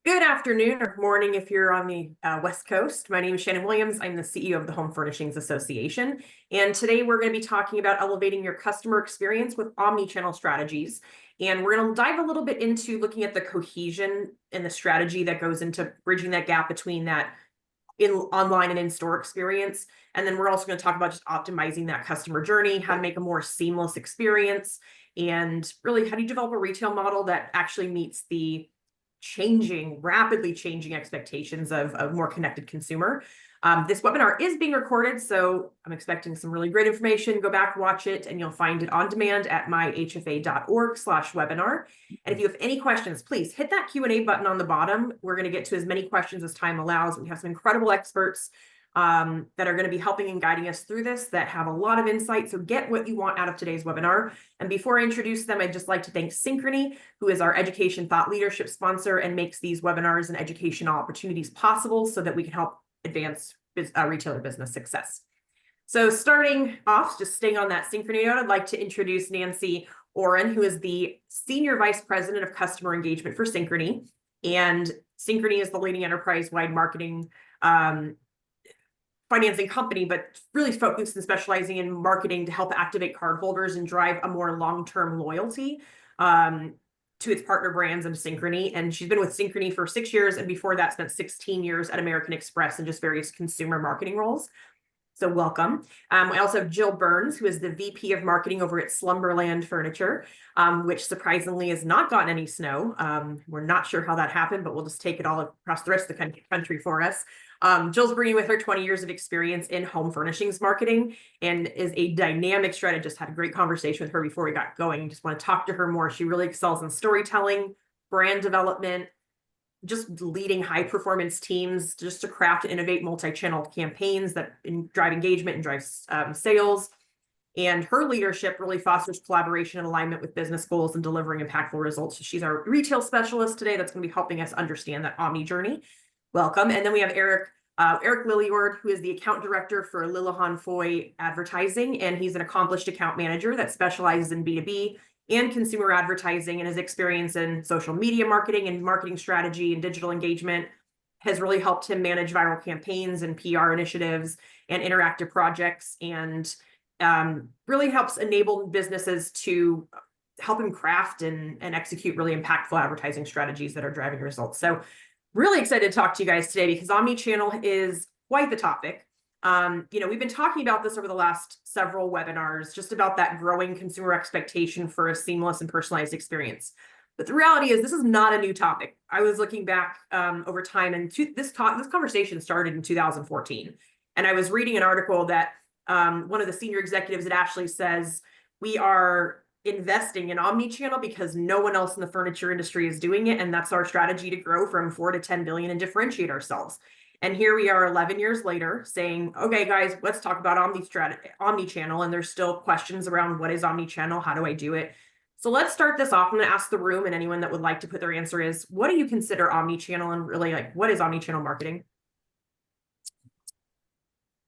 Good afternoon or morning if you're on the West Coast. My name is Shannon Williams. I'm the CEO of the Home Furnishings Association. And today we're going to be talking about elevating your customer experience with omni-channel strategies. And we're going to dive a little bit into looking at the cohesion and the strategy that goes into bridging that gap between that online and in-store experience. And then we're also going to talk about just optimizing that customer journey, how to make a more seamless experience, and really how do you develop a retail model that actually meets the rapidly changing expectations of a more connected consumer. This webinar is being recorded, so I'm expecting some really great information. Go back, watch it, and you'll find it on demand at myhfa.org/webinar. And if you have any questions, please hit that Q&A button on the bottom. We're going to get to as many questions as time allows. We have some incredible experts that are going to be helping and guiding us through this that have a lot of insight. So get what you want out of today's webinar. And before I introduce them, I'd just like to thank Synchrony, who is our education thought leadership sponsor and makes these webinars and educational opportunities possible so that we can help advance retailer business success. So starting off, just staying on that Synchrony note, I'd like to introduce Nancy Oren, who is the Senior Vice President of Customer Engagement for Synchrony. And Synchrony is the leading enterprise-wide marketing financing company, but really focused and specializing in marketing to help activate cardholders and drive a more long-term loyalty to its partner brands and Synchrony. And she's been with Synchrony for 6 years, and before that spent 16 years at American Express in just various consumer marketing roles. So welcome. We also have Jill Burns, who is the VP of Marketing over at Slumberland Furniture, which surprisingly has not gotten any snow. We're not sure how that happened, but we'll just take it all across the rest of the country for us. Jill's bringing with her 20 years of experience in home furnishings marketing and is a dynamic strategist. Had a great conversation with her before we got going. Just want to talk to her more. She really excels in storytelling, brand development, just leading high performance teams just to craft and innovate multi-channel campaigns that drive engagement and drive sales. And her leadership really fosters collaboration and alignment with business goals and delivering impactful results. So she's our retail specialist today that's going to be helping us understand that omni journey. Welcome. And then we have Eric Lilliord, who is the account director for Lilihan Foy Advertising, and he's an accomplished account manager that specializes in B2B and consumer advertising, and his experience in social media marketing and marketing strategy and digital engagement has really helped him manage viral campaigns and PR initiatives and interactive projects, and really helps enable businesses to help him craft and execute really impactful advertising strategies that are driving results. So really excited to talk to you guys today because omnichannel is quite the topic. We've been talking about this over the last several webinars, just about that growing consumer expectation for a seamless and personalized experience. But the reality is this is not a new topic. I was looking back over time, and this conversation started in 2014. And I was reading an article that one of the senior executives at Ashley says, we are investing in omnichannel because no one else in the furniture industry is doing it. And that's our strategy to grow from 4 to 10 billion and differentiate ourselves. And here we are 11 years later saying, okay, guys, let's talk about omnichannel. And there's still questions around what is omnichannel? How do I do it? So let's start this off. I'm going to ask the room, and anyone that would like to put their answer is, what do you consider omnichannel, and really, like, what is omnichannel marketing?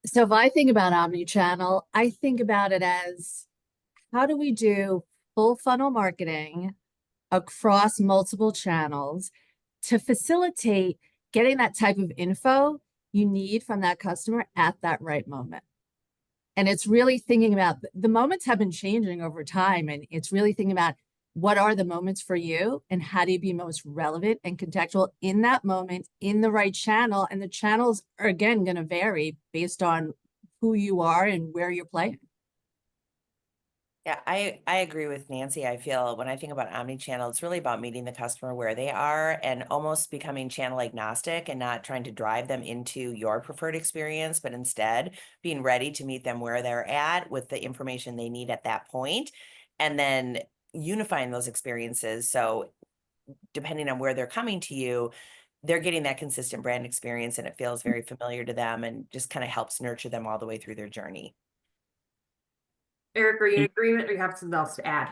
So if I think about omnichannel, I think about it as, how do we do full funnel marketing across multiple channels to facilitate getting that type of info you need from that customer at that right moment? And it's really thinking about, the moments have been changing over time, and it's really thinking about what are the moments for you and how do you be most relevant and contextual in that moment in the right channel. And the channels are, again, going to vary based on who you are and where you're playing. Yeah, I agree with Nancy. I feel when I think about omnichannel, it's really about meeting the customer where they are and almost becoming channel agnostic and not trying to drive them into your preferred experience, but instead being ready to meet them where they're at with the information they need at that point, and then unifying those experiences. So depending on where they're coming to you, they're getting that consistent brand experience and it feels very familiar to them and just kind of helps nurture them all the way through their journey. Eric, are you in agreement, or you have something else to add?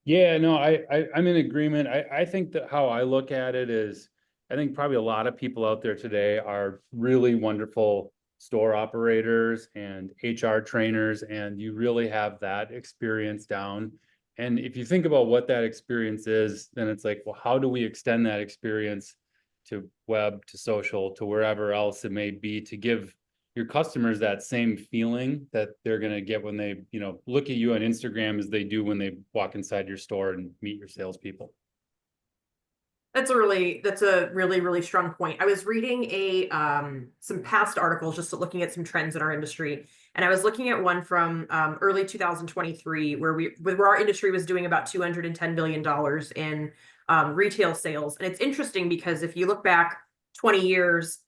Yeah, no, I'm in agreement. I think that how I look at it is, I think probably a lot of people out there today are really wonderful store operators and HR trainers, and you really have that experience down. And if you think about what that experience is, then it's like, well, how do we extend that experience to web, to social, to wherever else it may be, to give your customers that same feeling that they're going to get when they, look at you on Instagram as they do when they walk inside your store and meet your salespeople. That's a really strong point. I was reading some past articles, just looking at some trends in our industry, and I was looking at one from early 2023 where our industry was doing about $210 billion in retail sales. And it's interesting because if you look back 20 years,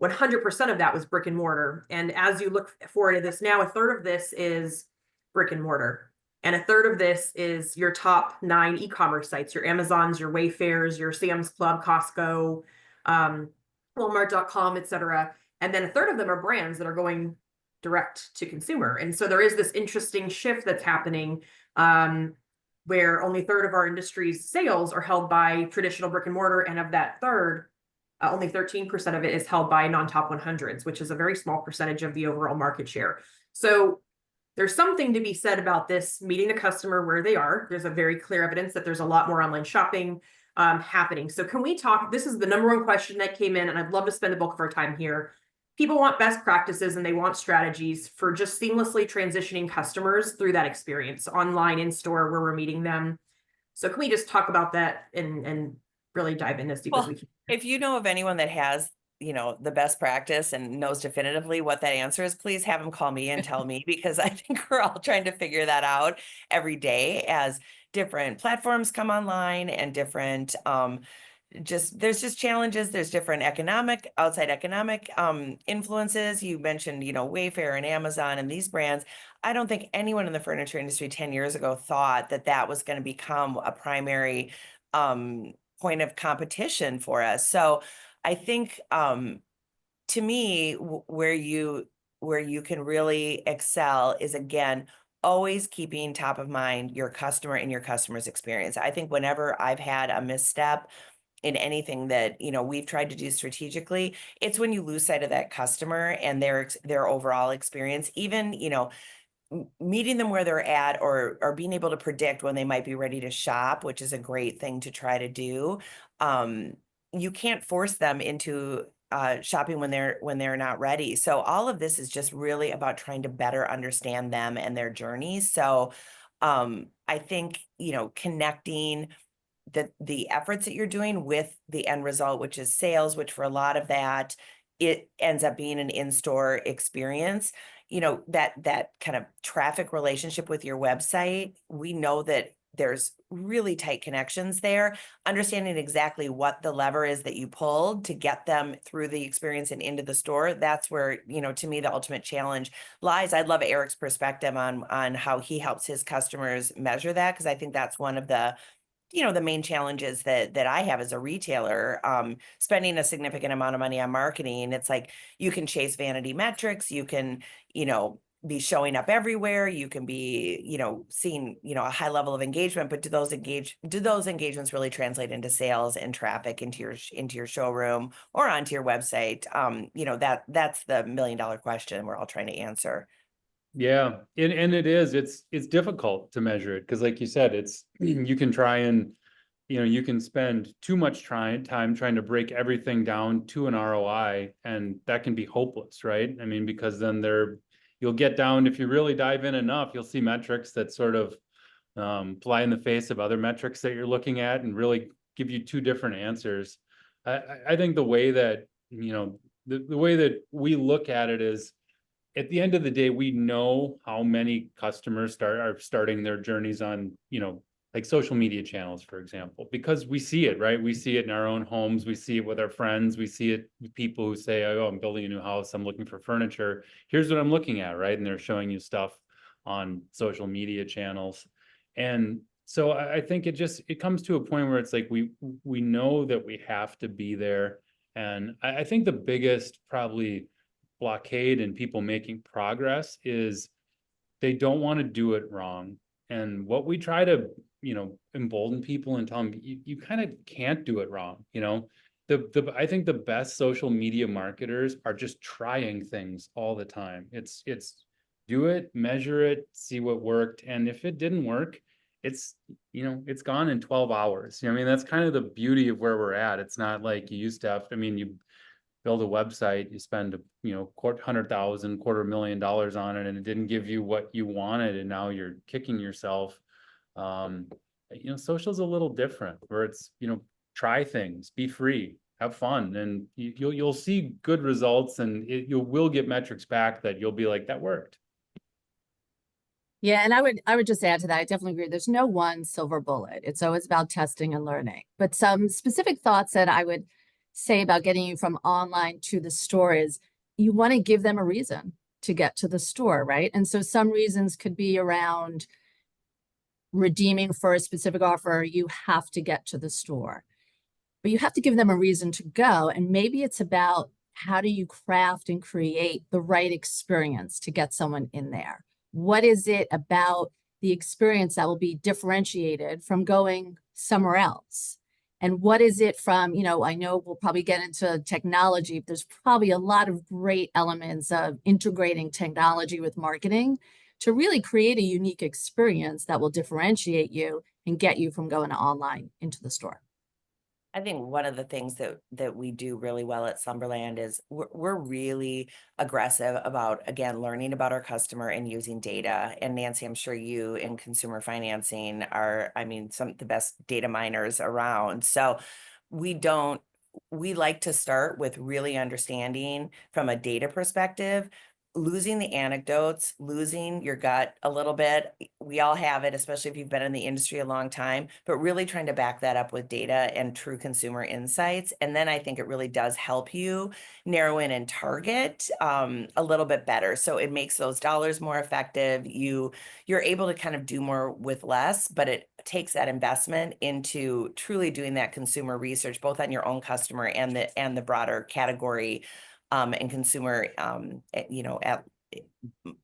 100% of that was brick and mortar. And as you look forward to this now, a third of this is brick and mortar. And a third of this is your top 9 e-commerce sites, your Amazons, your Wayfairs, your Sam's Club, Costco, Walmart.com, etc. And then a third of them are brands that are going direct to consumer. And so there is this interesting shift that's happening where only a third of our industry's sales are held by traditional brick and mortar. And of that third, only 13% of it is held by non-top 100s, which is a very small percentage of the overall market share. So there's something to be said about this, meeting the customer where they are. There's a very clear evidence that there's a lot more online shopping happening. So can we talk, this is the #1 question that came in, and I'd love to spend the bulk of our time here. People want best practices and they want strategies for just seamlessly transitioning customers through that experience, online, in store, where we're meeting them. So can we just talk about that and really dive in as deep as we can? If you know of anyone that has, the best practice and knows definitively what that answer is, please have them call me and tell me, because I think we're all trying to figure that out every day as different platforms come online and different, there's just challenges. There's different outside economic influences. You mentioned, Wayfair and Amazon and these brands. I don't think anyone in the furniture industry 10 years ago thought that was going to become a primary point of competition for us. So I think to me, where you can really excel is, again, always keeping top of mind your customer and your customer's experience. I think whenever I've had a misstep in anything that, we've tried to do strategically, it's when you lose sight of that customer and their overall experience, even, meeting them where they're at, or being able to predict when they might be ready to shop, which is a great thing to try to do. You can't force them into shopping when they're not ready. So all of this is just really about trying to better understand them and their journeys. So I think, connecting the efforts that you're doing with the end result, which is sales, which for a lot of that, it ends up being an in-store experience. That kind of traffic relationship with your website, we know that there's really tight connections there. Understanding exactly what the lever is that you pulled to get them through the experience and into the store, that's where, to me, the ultimate challenge lies. I'd love Eric's perspective on how he helps his customers measure that, because I think that's one of the the main challenges that I have as a retailer, spending a significant amount of money on marketing. It's like, you can chase vanity metrics, you can, be showing up everywhere, you can be, seeing, a high level of engagement, but do those engagements really translate into sales and traffic into your showroom or onto your website? That's the $1 million question we're all trying to answer. Yeah, and it's difficult to measure it, because like you said, you can try and, you can spend too much time trying to break everything down to an ROI, and that can be hopeless, right? I mean, because then you'll get down, if you really dive in enough, you'll see metrics that sort of fly in the face of other metrics that you're looking at and really give you two different answers. I think the way that, the way that we look at it is, at the end of the day, we know how many customers are starting their journeys on, like social media channels, for example, because we see it, right? We see it in our own homes. We see it with our friends. We see it with people who say, oh, I'm building a new house, I'm looking for furniture. Here's what I'm looking at, right? And they're showing you stuff on social media channels. And so I think it comes to a point where it's like, we know that we have to be there. And I think the biggest probably blockade in people making progress is they don't want to do it wrong. And what we try to, embolden people and tell them, you kind of can't do it wrong. I think the best social media marketers are just trying things all the time. It's do it, measure it, see what worked. And if it didn't work, it's, you know, it's gone in 12 hours. You know, I mean, that's kind of the beauty of where we're at. It's not like you used to have, I mean, you build a website, you spend, you know, $100,000, $250,000 on it, and it didn't give you what you wanted, and now you're kicking yourself. You know, social's a little different, where it's, you know, try things, be free, have fun, and you'll see good results, and you will get metrics back that you'll be like, that worked. Yeah, and I would just add to that, I definitely agree. There's no one silver bullet. It's always about testing and learning. But some specific thoughts that I would say about getting you from online to the store is you want to give them a reason to get to the store, right? And so some reasons could be around redeeming for a specific offer, you have to get to the store. But you have to give them a reason to go. And maybe it's about how do you craft and create the right experience to get someone in there? What is it about the experience that will be differentiated from going somewhere else? And what is it from, you know, I know we'll probably get into technology, but there's probably a lot of great elements of integrating technology with marketing to really create a unique experience that will differentiate you and get you from going online into the store. I think one of the things that we do really well at Slumberland is we're really aggressive about, again, learning about our customer and using data. And Nancy, I'm sure you in consumer financing are, I mean, some of the best data miners around. So we like to start with really understanding from a data perspective, losing the anecdotes, losing your gut a little bit. We all have it, especially if you've been in the industry a long time, but really trying to back that up with data and true consumer insights. And then I think it really does help you narrow in and target a little bit better. So it makes those dollars more effective. You're able to kind of do more with less, but it takes that investment into truly doing that consumer research, both on your own customer and the broader category and consumer, you know,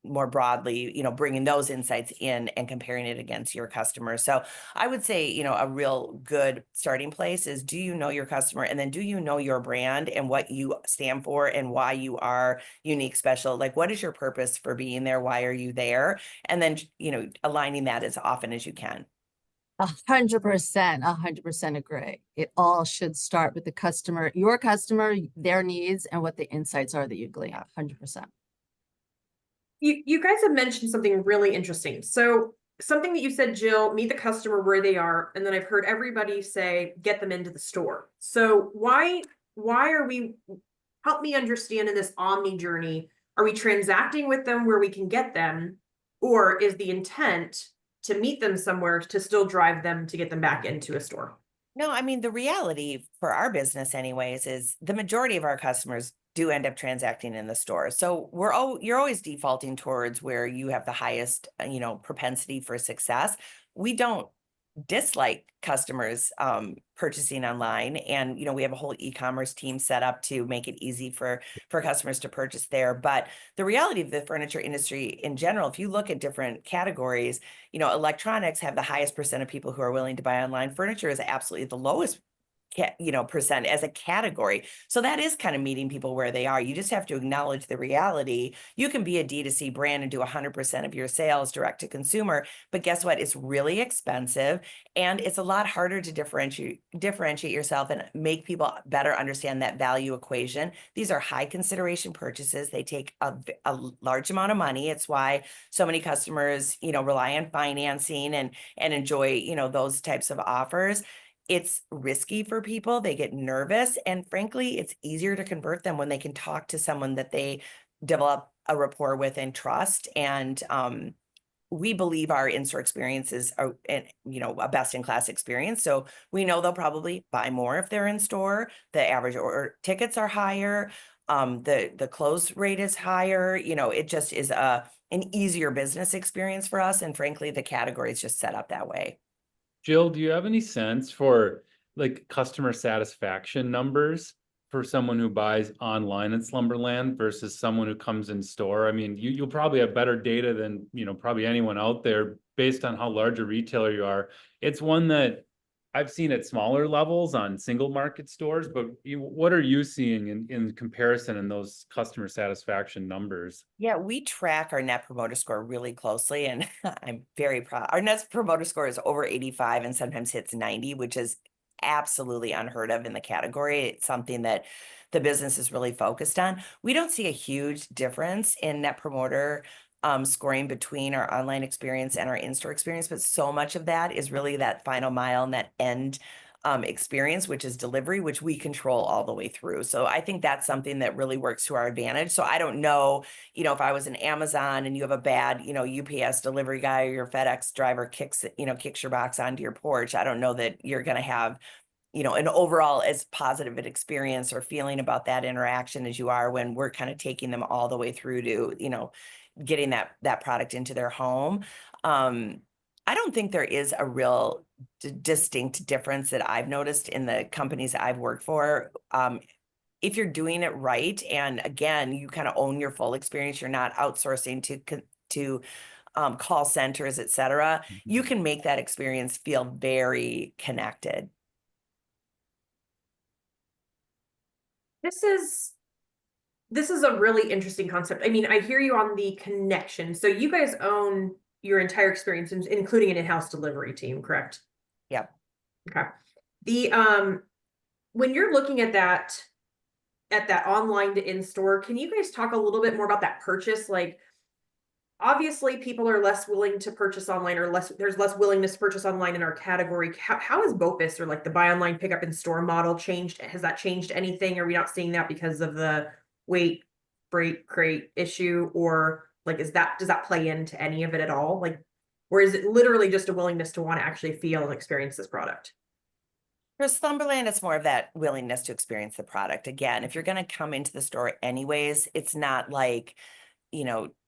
more broadly, you know, bringing those insights in and comparing it against your customers. So I would say, you know, a real good starting place is, do you know your customer? And then do you know your brand and what you stand for and why you are unique, special? Like, what is your purpose for being there? Why are you there? And then, you know, aligning that as often as you can. 100% agree. It all should start with the customer, your customer, their needs, and what the insights are that you glean. 100%. You guys have mentioned something really interesting. So something that you said, Jill, meet the customer where they are. And then I've heard everybody say, get them into the store. So why are we, help me understand in this omni journey, are we transacting with them where we can get them? Or is the intent to meet them somewhere to still drive them to get them back into a store? No, I mean, the reality for our business anyways, is the majority of our customers do end up transacting in the store. So you're always defaulting towards where you have the highest, you know, propensity for success. We don't dislike customers purchasing online, and you know, we have a whole e-commerce team set up to make it easy for customers to purchase there. But the reality of the furniture industry in general, if you look at different categories, you know, electronics have the highest percent of people who are willing to buy online. Furniture is absolutely the lowest, you know, percent as a category. So that is kind of meeting people where they are. You just have to acknowledge the reality. You can be a D2C brand and do 100% of your sales direct to consumer, but guess what? It's really expensive, and it's a lot harder to differentiate yourself and make people better understand that value equation. These are high consideration purchases. They take a large amount of money. It's why so many customers, you know, rely on financing and enjoy, you know, those types of offers. It's risky for people. They get nervous. And frankly, it's easier to convert them when they can talk to someone that they develop a rapport with and trust. And we believe our in-store experiences are, you know, a best-in-class experience. So we know they'll probably buy more if they're in store. The average order tickets are higher. The close rate is higher. You know, it just is an easier business experience for us. And frankly, the category is just set up that way. Jill, do you have any sense for like customer satisfaction numbers for someone who buys online in Slumberland versus someone who comes in store? I mean, you'll probably have better data than, you know, probably anyone out there based on how large a retailer you are. It's one that I've seen at smaller levels on single market stores, but what are you seeing in comparison in those customer satisfaction numbers? Yeah, we track our net promoter score really closely, and I'm very proud. Our net promoter score is over 85 and sometimes hits 90, which is absolutely unheard of in the category. It's something that the business is really focused on. We don't see a huge difference in net promoter scoring between our online experience and our in-store experience, but so much of that is really that final mile and that end experience, which is delivery, which we control all the way through. So I think that's something that really works to our advantage. So I don't know, if I was an Amazon and you have a bad, UPS delivery guy or your FedEx driver kicks your box onto your porch, I don't know that you're going to have, an overall as positive an experience or feeling about that interaction as you are when we're kind of taking them all the way through to, getting that product into their home. I don't think there is a real distinct difference that I've noticed in the companies I've worked for. If you're doing it right, and again, you kind of own your full experience, you're not outsourcing to call centers, et cetera, you can make that experience feel very connected. This is a really interesting concept. I mean, I hear you on the connection. So you guys own your entire experience, including an in-house delivery team, correct? Yep. Okay. The when you're looking at that online to in-store, can you guys talk a little bit more about that purchase? Like, obviously people are less willing to purchase online, or there's less willingness to purchase online in our category. How has BOPIS, or like the buy online pick up in store model, changed? Has that changed anything? Are we not seeing that because of the weight freight crate issue, or like does that play into any of it at all? Like, or is it literally just a willingness to want to actually feel and experience this product? For Slumberland, it's more of that willingness to experience the product. Again, if you're going to come into the store anyways, it's not like,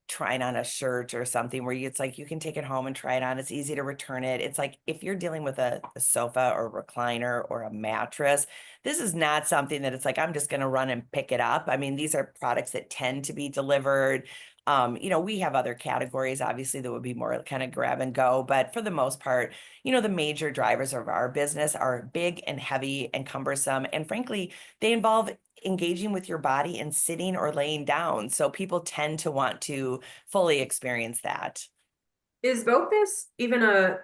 trying on a shirt or something where it's like you can take it home and try it on. It's easy to return it. It's like if you're dealing with a sofa or a recliner or a mattress, this is not something that it's like, I'm just going to run and pick it up. I mean, these are products that tend to be delivered. We have other categories, obviously, that would be more kind of grab and go. But for the most part, the major drivers of our business are big and heavy and cumbersome. And frankly, they involve engaging with your body and sitting or laying down. So people tend to want to fully experience that. Is BOPIS even a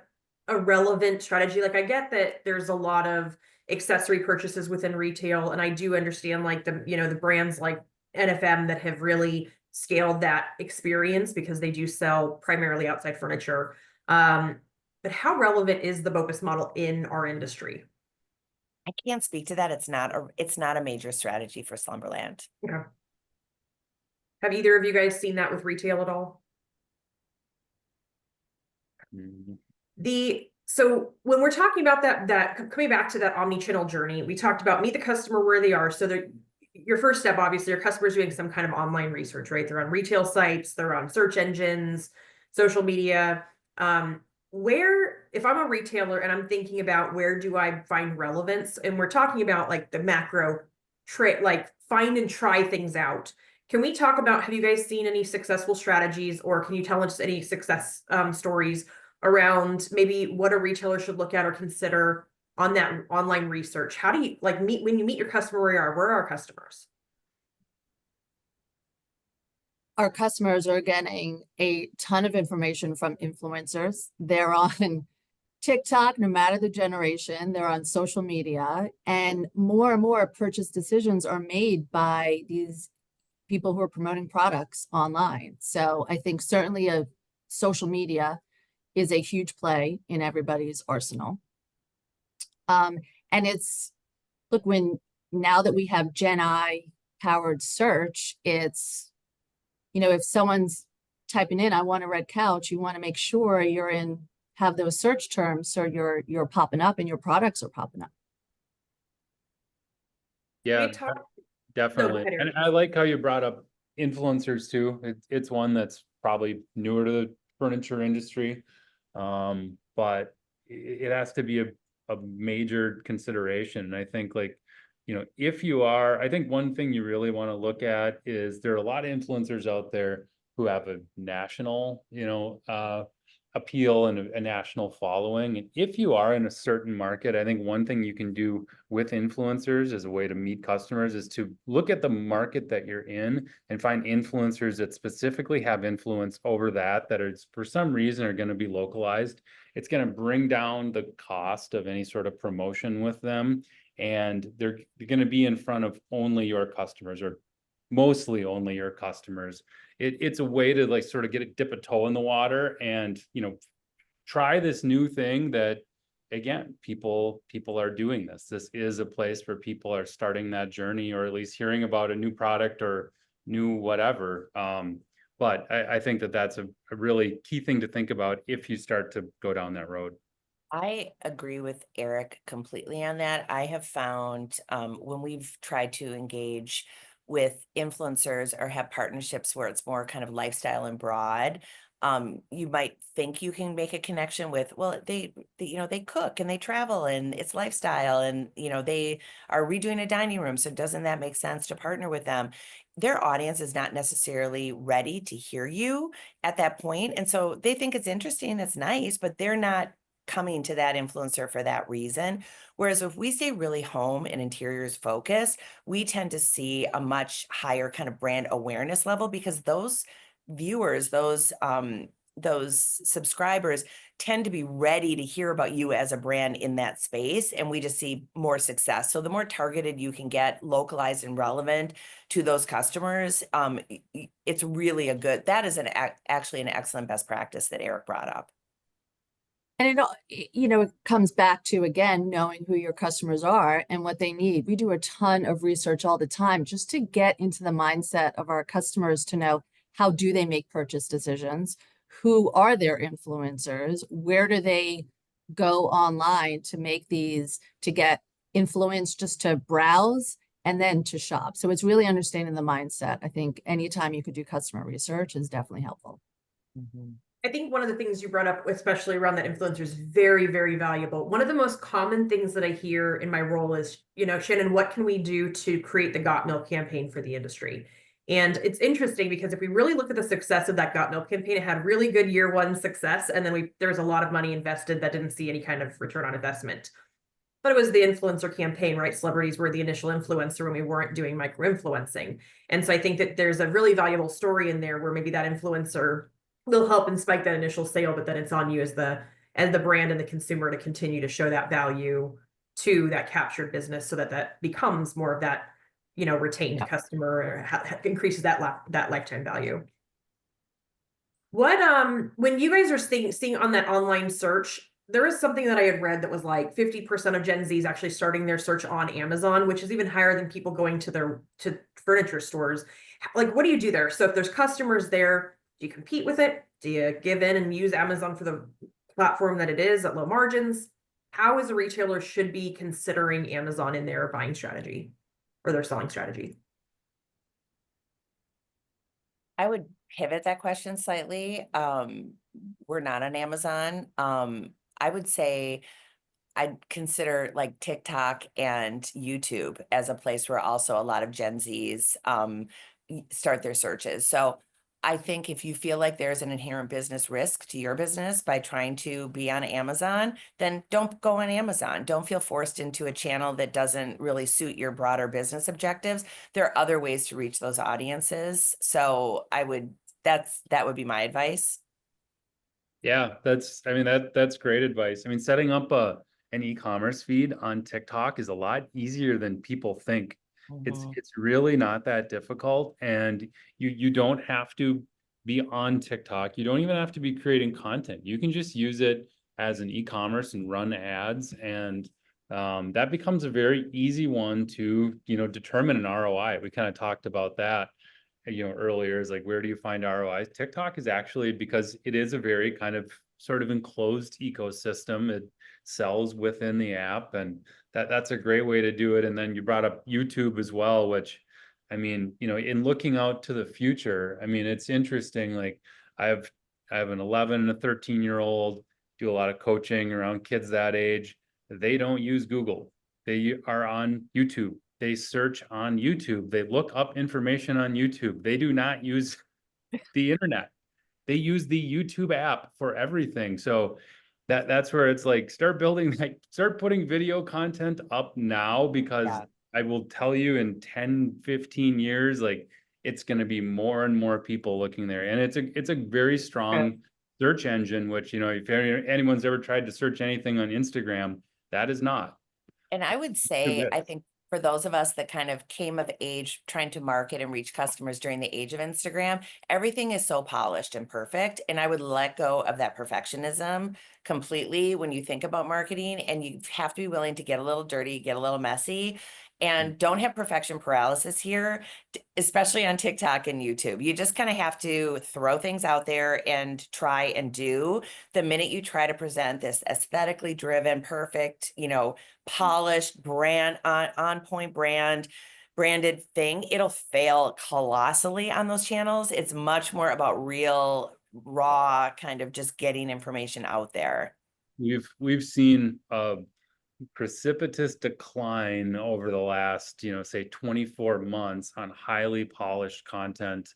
relevant strategy? Like, I get that there's a lot of accessory purchases within retail, and I do understand like the brands like NFM that have really scaled that experience because they do sell primarily outside furniture. But how relevant is the BOPIS model in our industry? I can't speak to that. It's not a major strategy for Slumberland. Okay. Have either of you guys seen that with retail at all? So when we're talking about that coming back to that omni-channel journey, we talked about meet the customer where they are. So your first step, obviously, your customer's doing some kind of online research, right? They're on retail sites, they're on search engines, social media. If I'm a retailer and I'm thinking about where do I find relevance, and we're talking about like the macro trade, like find and try things out. Can we talk about, have you guys seen any successful strategies, or can you tell us any success stories around maybe what a retailer should look at or consider on that online research? How do you like when you meet your customer where are our customers? Our customers are getting a ton of information from influencers. They're on TikTok, no matter the generation, they're on social media, and more purchase decisions are made by these people who are promoting products online. So I think certainly social media is a huge play in everybody's arsenal. And now that we have Gen I powered search, it's, if someone's typing in, I want a red couch, you want to make sure have those search terms so you're popping up and your products are popping up. Yeah, definitely. No, and I like how you brought up influencers too. It's one that's probably newer to the furniture industry. But it has to be a major consideration. And I think I think one thing you really want to look at is there are a lot of influencers out there who have a national, appeal and a national following. And if you are in a certain market, I think one thing you can do with influencers as a way to meet customers is to look at the market that you're in and find influencers that specifically have influence over that is for some reason are going to be localized. It's going to bring down the cost of any sort of promotion with them. And they're going to be in front of only your customers, or mostly only your customers. It's a way to like sort of dip a toe in the water and, try this new thing that, again, people are doing this. This is a place where people are starting that journey, or at least hearing about a new product or new whatever. But I think that that's a really key thing to think about if you start to go down that road. I agree with Eric completely on that. I have found when we've tried to engage with influencers or have partnerships where it's more kind of lifestyle and broad, you might think you can make a connection with, well, they cook and they travel and it's lifestyle and, they are redoing a dining room. So doesn't that make sense to partner with them? Their audience is not necessarily ready to hear you at that point. And so they think it's interesting, it's nice, but they're not coming to that influencer for that reason. Whereas if we stay really home and interiors focused, we tend to see a much higher kind of brand awareness level, because those viewers, those subscribers tend to be ready to hear about you as a brand in that space, and we just see more success. So the more targeted you can get, localized and relevant to those customers, it's really that is actually an excellent best practice that Eric brought up. And it comes back to, again, knowing who your customers are and what they need. We do a ton of research all the time just to get into the mindset of our customers, to know how do they make purchase decisions, who are their influencers, where do they go online to get influence, just to browse and then to shop. So it's really understanding the mindset. I think anytime you could do customer research is definitely helpful. Mm-hmm. I think one of the things you brought up, especially around that influencer, is very, very valuable. One of the most common things that I hear in my role is, Shannon, what can we do to create the Got Milk campaign for the industry? And it's interesting because if we really look at the success of that Got Milk campaign, it had really good year one success. And then there was a lot of money invested that didn't see any kind of return on investment. But it was the influencer campaign, right? Celebrities were the initial influencer when we weren't doing micro-influencing. And so I think that there's a really valuable story in there where maybe that influencer will help and spike that initial sale, but then it's on you as the brand and the consumer to continue to show that value to that captured business, so that becomes more of that, retained customer, or increases that lifetime value. What when you guys are seeing on that online search, there is something that I had read that was like 50% of Gen Z is actually starting their search on Amazon, which is even higher than people going to furniture stores. Like, what do you do there? So if there's customers there, do you compete with it? Do you give in and use Amazon for the platform that it is at low margins? How is a retailer should be considering Amazon in their buying strategy or their selling strategy? I would pivot that question slightly. We're not on Amazon. I would say I'd consider like TikTok and YouTube as a place where also a lot of Gen Zs start their searches. So I think if you feel like there's an inherent business risk to your business by trying to be on Amazon, then don't go on Amazon. Don't feel forced into a channel that doesn't really suit your broader business objectives. There are other ways to reach those audiences. So that would be my advice. Yeah, that's great advice. I mean, setting up an e-commerce feed on TikTok is a lot easier than people think. Mm-hmm. It's really not that difficult, and you don't have to be on TikTok. You don't even have to be creating content. You can just use it as an e-commerce and run ads, and that becomes a very easy one to determine an ROI. We kind of talked about that earlier, is like, where do you find ROIs? TikTok is actually, because it is a very kind of sort of enclosed ecosystem. It sells within the app, and that's a great way to do it. And then you brought up YouTube as well, which, I mean, in looking out to the future, I mean, it's interesting. Like, I have an 11 and a 13-year-old, do a lot of coaching around kids that age. They don't use Google. They are on YouTube. They search on YouTube. They look up information on YouTube. They do not use the internet. they use the YouTube app for everything. So that's where it's like, start building, like, start putting video content up now, because Yeah. I will tell you in 10, 15 years, like, it's going to be more and more people looking there. And it's a very strong search engine, which, you know, if anyone's ever tried to search anything on Instagram, that is not. And I would say, I think for those of us that kind of came of age trying to market and reach customers during the age of Instagram, everything is so polished and perfect. And I would let go of that perfectionism completely when you think about marketing, and you have to be willing to get a little dirty, get a little messy, and don't have perfection paralysis here, especially on TikTok and YouTube. You just kind of have to throw things out there and try and do. The minute you try to present this aesthetically driven, perfect, you know, polished brand, on point branded thing, it'll fail colossally on those channels. It's much more about real, raw, kind of just getting information out there. We've seen a precipitous decline over the last, you know, say 24 months on highly polished content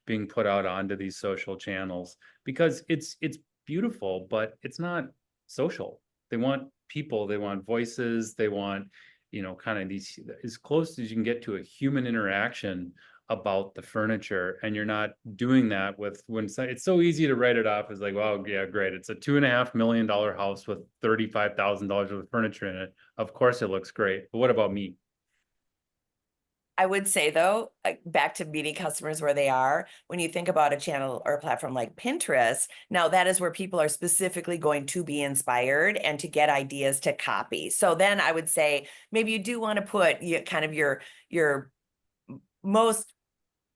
being put out onto these social channels, because it's beautiful, but it's not social. They want people, they want voices, they want, you know, kind of these, as close as you can get to a human interaction about the furniture. And you're not doing that with, when it's so easy to write it off as like, well, yeah, great, it's a $2.5 million house with $35,000 worth of furniture in it, of course it looks great, but what about me? I would say though, like, back to meeting customers where they are, when you think about a channel or a platform like Pinterest, now that is where people are specifically going to be inspired and to get ideas to copy. So then I would say maybe you do want to put kind of your most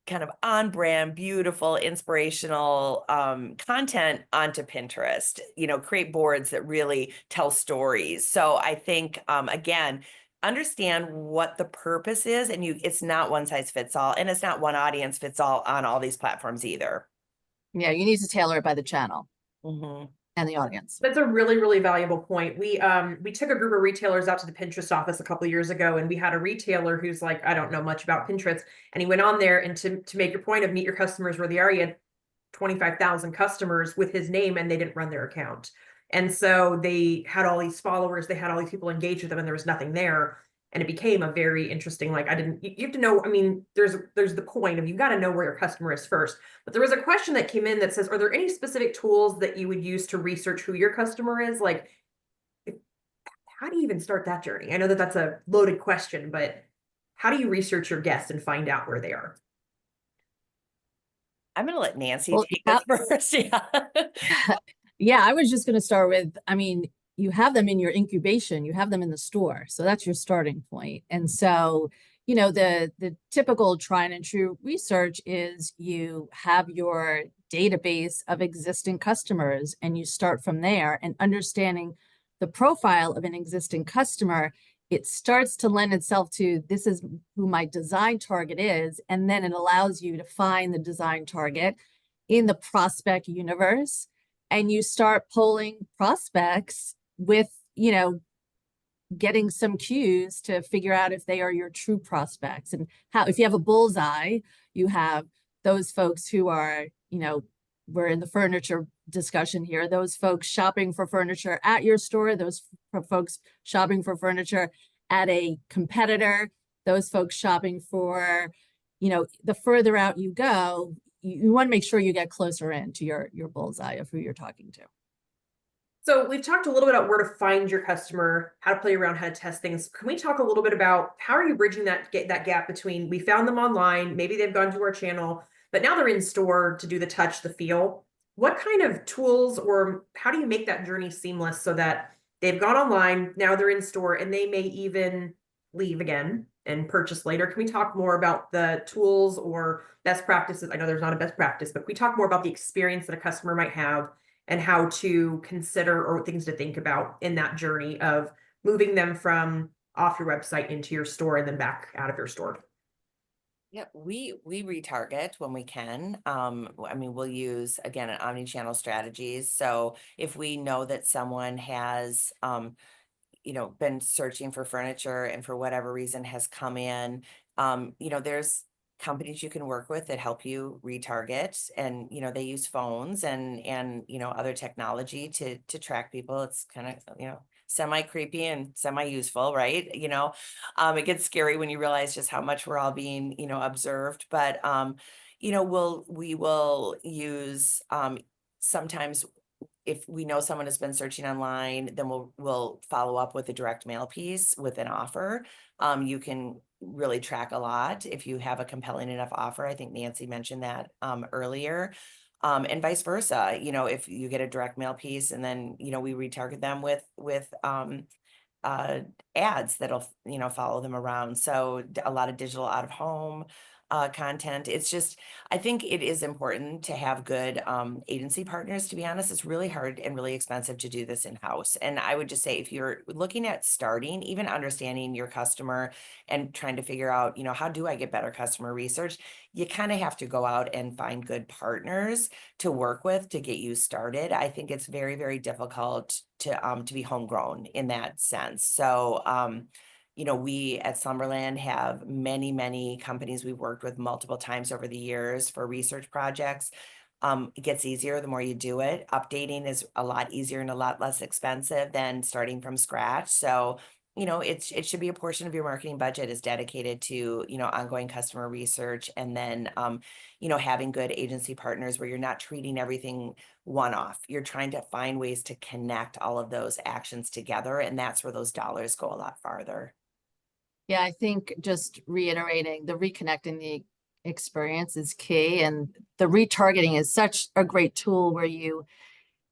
kind of on brand, beautiful, inspirational content onto Pinterest, you know, create boards that really tell stories. So I think, again, understand what the purpose is, and it's not one size fits all, and it's not one audience fits all on all these platforms either. Yeah, you need to tailor it by the channel and the audience. That's a really, really valuable point. We took a group of retailers out to the Pinterest office a couple of years ago, and we had a retailer who's like, I don't know much about Pinterest. And he went on there, and to make your point of meet your customers where they are, he had 25,000 customers with his name, and they didn't run their account. And so they had all these followers, they had all these people engaged with them, and there was nothing there. And it became a very interesting, like, you have to know, I mean, there's the point of, you got to know where your customer is first. But there was a question that came in that says, are there any specific tools that you would use to research who your customer is? Like, how do you even start that journey? I know that that's a loaded question, but how do you research your guests and find out where they are? I'm going to let Nancy take this first. Yeah, I was just going to start with, I mean, you have them in your incubation, you have them in the store. So that's your starting point. And so, you know, the typical tried and true research is you have your database of existing customers, and you start from there, and understanding the profile of an existing customer, it starts to lend itself to, this is who my design target is. And then it allows you to find the design target in the prospect universe. And you start polling prospects with, you know, getting some cues to figure out if they are your true prospects, and how, if you have a bullseye, you have those folks who are, you know, we're in the furniture discussion here, those folks shopping for furniture at your store, those folks shopping for furniture at a competitor, those folks shopping for, you know, the further out you go, you want to make sure you get closer in to your bullseye of who you're talking to. So we've talked a little bit about where to find your customer, how to play around, how to test things. Can we talk a little bit about how are you bridging that gap between, we found them online, maybe they've gone to our channel, but now they're in store to do the touch, the feel. What kind of tools, or how do you make that journey seamless so that they've gone online, now they're in store, and they may even leave again and purchase later? Can we talk more about the tools or best practices? I know there's not a best practice, but can we talk more about the experience that a customer might have and how to consider, or things to think about in that journey of moving them from off your website into your store and then back out of your store? Yeah, we retarget when we can. I mean, we'll use, again, an omni-channel strategies. So if we know that someone has, you know, been searching for furniture and for whatever reason has come in, you know, there's companies you can work with that help you retarget, and you know, they use phones and you know, other technology to track people. It's kind of, you know, semi creepy and semi useful, right? You know, it gets scary when you realize just how much we're all being, you know, observed. But you know, we will use sometimes, if we know someone has been searching online, then we'll follow up with a direct mail piece with an offer. You can really track a lot if you have a compelling enough offer. I think Nancy mentioned that earlier. And vice versa, you know, if you get a direct mail piece and then, you know, we retarget them with ads that'll, you know, follow them around. So a lot of digital out of home content. It's just, I think it is important to have good agency partners. To be honest, it's really hard and really expensive to do this in-house. And I would just say, if you're looking at starting, even understanding your customer and trying to figure out, you know, how do I get better customer research, you kind of have to go out and find good partners to work with to get you started. I think it's very, very difficult to be homegrown in that sense. So you know, we at Slumberland have many, many companies we've worked with multiple times over the years for research projects. It gets easier the more you do it. Updating is a lot easier and a lot less expensive than starting from scratch. So, you know, it should be a portion of your marketing budget is dedicated to, you know, ongoing customer research, and then, you know, having good agency partners where you're not treating everything one off. You're trying to find ways to connect all of those actions together, and that's where those dollars go a lot farther. Yeah, I think just reiterating the reconnecting the experience is key. And the retargeting is such a great tool where you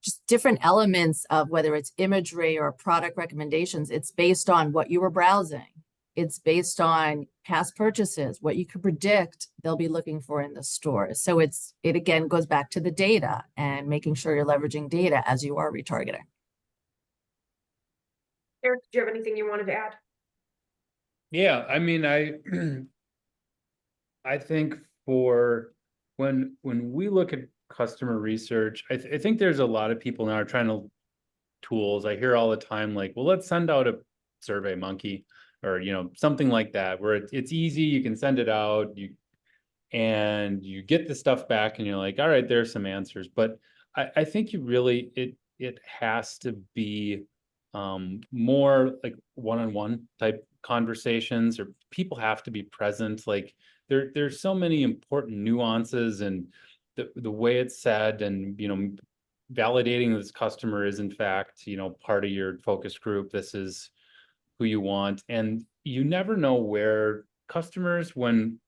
just different elements of whether it's imagery or product recommendations, it's based on what you were browsing. It's based on past purchases, what you could predict they'll be looking for in the store. So it again goes back to the data and making sure you're leveraging data as you are retargeting. Eric, do you have anything you wanted to add? Yeah, I mean, I think for when we look at customer research, I think there's a lot of people now are trying to tools. I hear all the time, like, well, let's send out a Survey Monkey, or, you know, something like that, where it's easy, you can send it out, and you get the stuff back and you're like, all right, there's some answers. But I think you really, it has to be more like one-on-one type conversations, or people have to be present. Like there's so many important nuances, and the way it's said, and, you know, validating this customer is in fact, you know, part of your focus group. This is who you want. And you never know where customers, when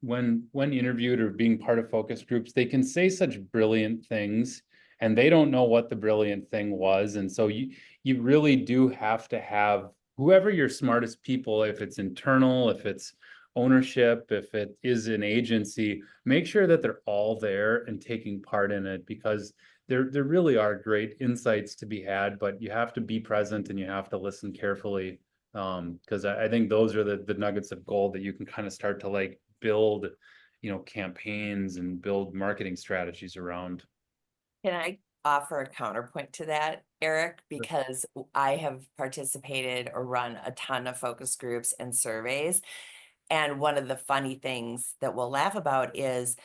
interviewed or being part of focus groups, they can say such brilliant things and they don't know what the brilliant thing was. And so you really do have to have whoever your smartest people, if it's internal, if it's ownership, if it is an agency, make sure that they're all there and taking part in it, because there really are great insights to be had, but you have to be present and you have to listen carefully. Because I think those are the nuggets of gold that you can kind of start to like build, you know, campaigns and build marketing strategies around. Can I offer a counterpoint to that, Eric? Because I have participated or run a ton of focus groups and surveys. And one of the funny things that we'll laugh about is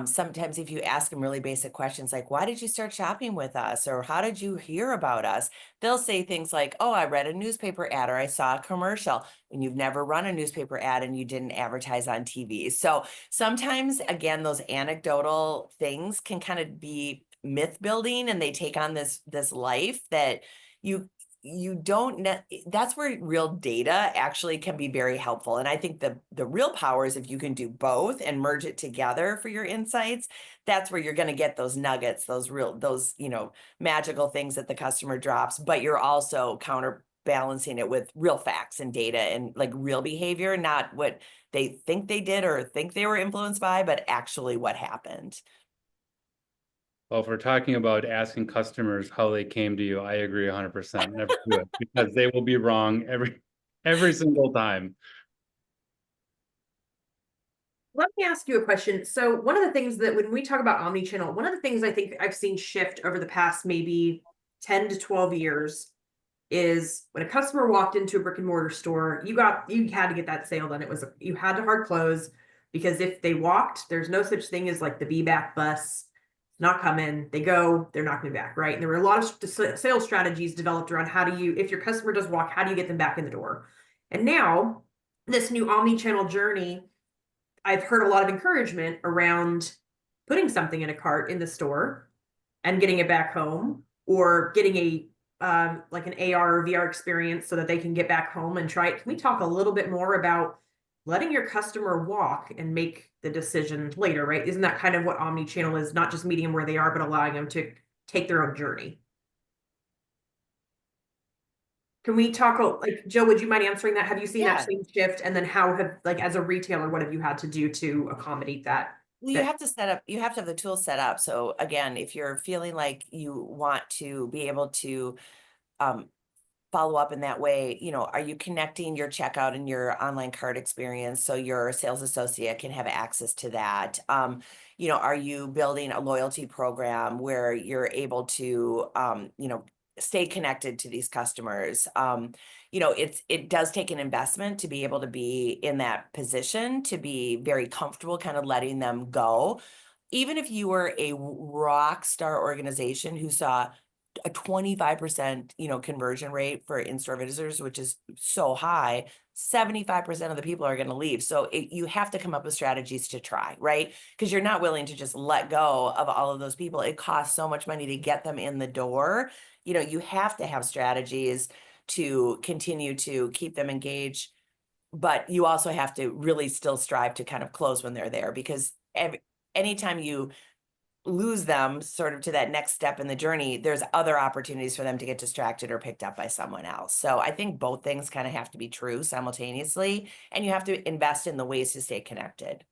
sometimes if you ask them really basic questions like, why did you start shopping with us? Or how did you hear about us? They'll say things like, oh, I read a newspaper ad or I saw a commercial. And you've never run a newspaper ad and you didn't advertise on TV. So sometimes, again, those anecdotal things can kind of be myth building, and they take on this life that you don't that's where real data actually can be very helpful. And I think the real power is if you can do both and merge it together for your insights. That's where you're going to get those nuggets, those you know, magical things that the customer drops, but you're also counterbalancing it with real facts and data and like real behavior, not what they think they did or think they were influenced by, but actually what happened. Well, if we're talking about asking customers how they came to you, I agree 100%. Never do it, because they will be wrong every single time. Let me ask you a question. So one of the things that when we talk about omnichannel, one of the things I think I've seen shift over the past maybe 10 to 12 years is when a customer walked into a brick and mortar store, you had to get that sale done. You had to hard close. Because if they walked, there's no such thing as like the be back bus. Not coming, they go, they're not coming back, right? And there were a lot of sales strategies developed around how do you, if your customer does walk, how do you get them back in the door? And now this new omni-channel journey, I've heard a lot of encouragement around putting something in a cart in the store and getting it back home, or getting a like an AR or VR experience so that they can get back home and try it. Can we talk a little bit more about letting your customer walk and make the decision later, right? Isn't that kind of what omni-channel is? Not just meeting them where they are, but allowing them to take their own journey. Can we talk, like, Joe, would you mind answering that? Have you seen that Yeah. same shift? And then how have, like, as a retailer, what have you had to do to accommodate that? Well, you have to set up, you have to have the tools set up. So again, if you're feeling like you want to be able to follow up in that way, you know, are you connecting your checkout and your online cart experience so your sales associate can have access to that? You know, are you building a loyalty program where you're able to, you know, stay connected to these customers? You know, it does take an investment to be able to be in that position, to be very comfortable kind of letting them go. Even if you were a rock star organization who saw a 25%, you know, conversion rate for in-store visitors, which is so high, 75% of the people are going to leave. So you have to come up with strategies to try, right? Because you're not willing to just let go of all of those people. It costs so much money to get them in the door. You know, you have to have strategies to continue to keep them engaged, but you also have to really still strive to kind of close when they're there, because anytime you lose them sort of to that next step in the journey, there's other opportunities for them to get distracted or picked up by someone else. So I think both things kind of have to be true simultaneously, and you have to invest in the ways to stay connected.